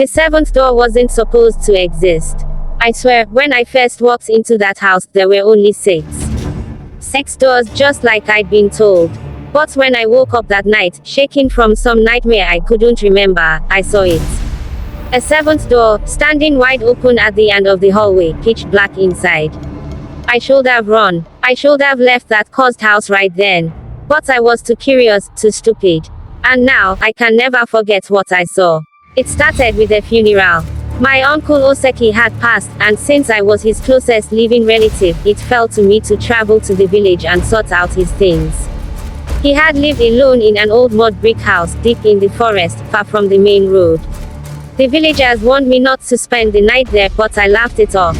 The seventh door wasn't supposed to exist. I swear, when I first walked into that house, there were only six. Six doors, just like I'd been told. But when I woke up that night, shaking from some nightmare I couldn't remember, I saw it. A seventh door, standing wide open at the end of the hallway, pitch black inside. I should have run. I should have left that cursed house right then. But I was too curious, too stupid. And now, I can never forget what I saw. It started with a funeral. My uncle Oseki had passed, and since I was his closest living relative, it fell to me to travel to the village and sort out his things. He had lived alone in an old mud brick house, deep in the forest, far from the main road. The villagers warned me not to spend the night there, but I laughed it off.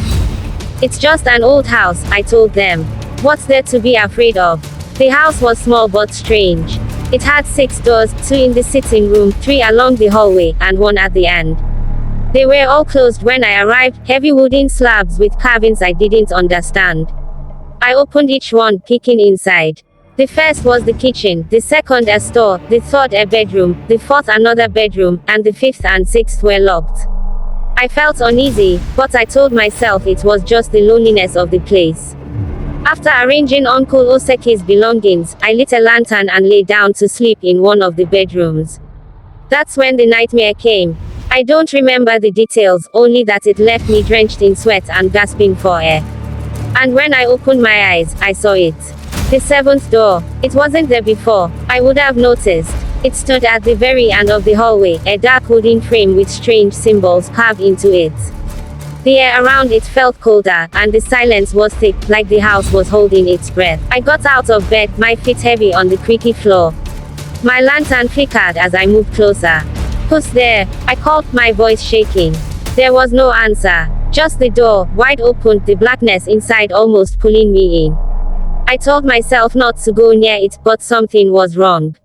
It's just an old house, I told them. What's there to be afraid of? The house was small but strange. It had 6 doors, 2 in the sitting room, 3 along the hallway, and 1 at the end. They were all closed when I arrived, heavy wooden slabs with carvings I didn't understand. I opened each one, peeking inside. The first was the kitchen, the second a store, the third a bedroom, the fourth another bedroom, and the fifth and sixth were locked. I felt uneasy, but I told myself it was just the loneliness of the place. After arranging Uncle Oseki's belongings, I lit a lantern and lay down to sleep in one of the bedrooms. That's when the nightmare came. I don't remember the details, only that it left me drenched in sweat and gasping for air. And when I opened my eyes, I saw it. The seventh door. It wasn't there before. I would have noticed. It stood at the very end of the hallway, a dark wooden frame with strange symbols carved into it. The air around it felt colder, and the silence was thick, like the house was holding its breath. I got out of bed, my feet heavy on the creaky floor. My lantern flickered as I moved closer. "Who's there?" I called, my voice shaking. There was no answer. Just the door, wide open, the blackness inside almost pulling me in. I told myself not to go near it, but something was wrong.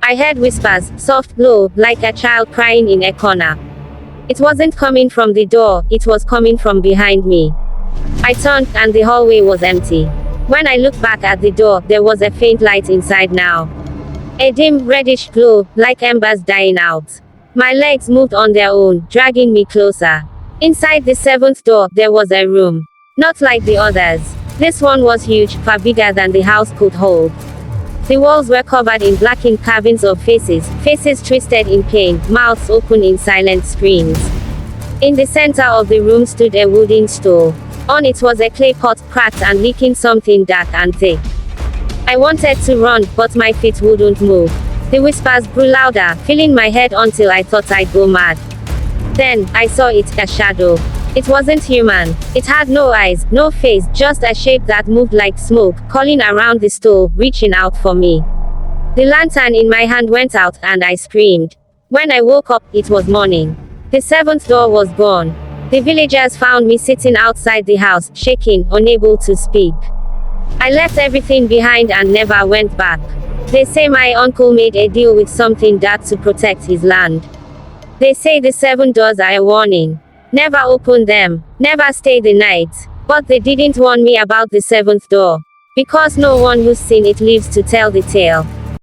I heard whispers, soft, low, like a child crying in a corner. It wasn't coming from the door, it was coming from behind me. I turned, and the hallway was empty. When I looked back at the door, there was a faint light inside now. A dim, reddish glow, like embers dying out. My legs moved on their own, dragging me closer. Inside the seventh door, there was a room. Not like the others. This one was huge, far bigger than the house could hold. The walls were covered in blackened carvings of faces, faces twisted in pain, mouths open in silent screams. In the center of the room stood a wooden stool. On it was a clay pot, cracked and leaking something dark and thick. I wanted to run, but my feet wouldn't move. The whispers grew louder, filling my head until I thought I'd go mad. Then, I saw it, a shadow. It wasn't human. It had no eyes, no face, just a shape that moved like smoke, calling around the stool, reaching out for me. The lantern in my hand went out, and I screamed. When I woke up, it was morning. The seventh door was gone. The villagers found me sitting outside the house, shaking, unable to speak. I left everything behind and never went back. They say my uncle made a deal with something dark to protect his land. They say the 7 doors are a warning. Never open them. Never stay the night. But they didn't warn me about the 7th door. Because no one who's seen it lives to tell the tale.